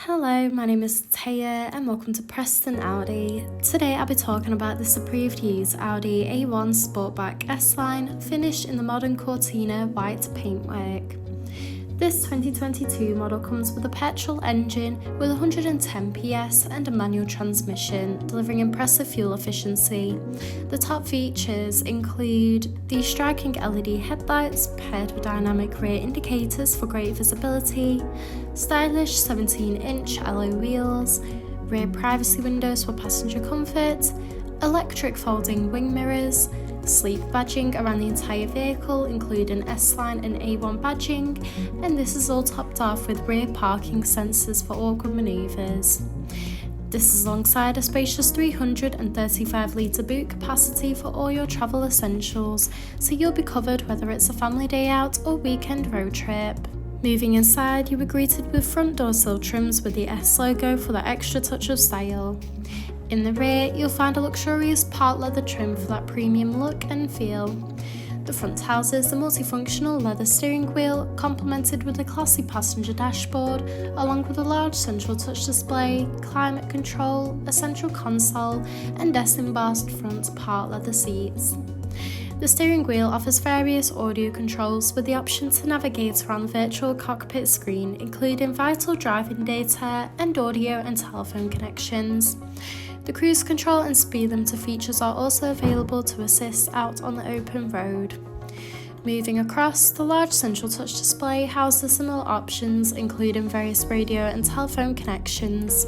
Hello, my name is Taya and welcome to Preston Audi. Today I'll be talking about this approved used Audi A1 Sportback S-Line finished in the modern Cortina White paintwork. This 2022 model comes with a petrol engine with 110 PS and a manual transmission, delivering impressive fuel efficiency. The top features include the striking LED headlights paired with dynamic rear indicators for great visibility, stylish 17-inch alloy wheels, rear privacy windows for passenger comfort, electric folding wing mirrors, sleek badging around the entire vehicle including S-Line and A1 badging, and this is all topped off with rear parking sensors for awkward manoeuvres. This is alongside a spacious 335 litre boot capacity for all your travel essentials, so you'll be covered whether it's a family day out or weekend road trip. Moving inside, you were greeted with front door sill trims with the S logo for that extra touch of style. In the rear, you'll find a luxurious part leather trim for that premium look and feel. The front houses the multifunctional leather steering wheel, complemented with a classy passenger dashboard, along with a large central touch display, climate control, a central console, and embossed front part leather seats. The steering wheel offers various audio controls with the option to navigate around the virtual cockpit screen, including vital driving data and audio and telephone connections. The cruise control and speed limiter features are also available to assist out on the open road. Moving across, the large central touch display houses similar options, including various radio and telephone connections.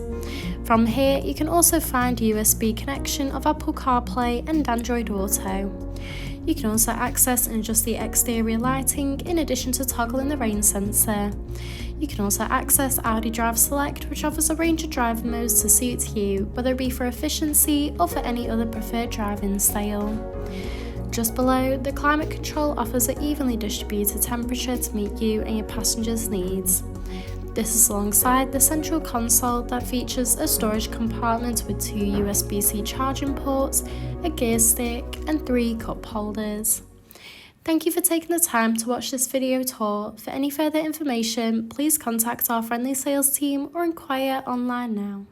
From here, you can also find USB connection of Apple Carplay and Android Auto. You can also access and adjust the exterior lighting in addition to toggling the rain sensor. You can also access Audi Drive Select, which offers a range of driving modes to suit you, whether it be for efficiency or for any other preferred driving style. Just below, the climate control offers an evenly distributed temperature to meet you and your passengers' needs. This is alongside the central console that features a storage compartment with 2 USB-C charging ports, a gear stick, and 3 cup holders. Thank you for taking the time to watch this video tour. For any further information, please contact our friendly sales team or inquire online now.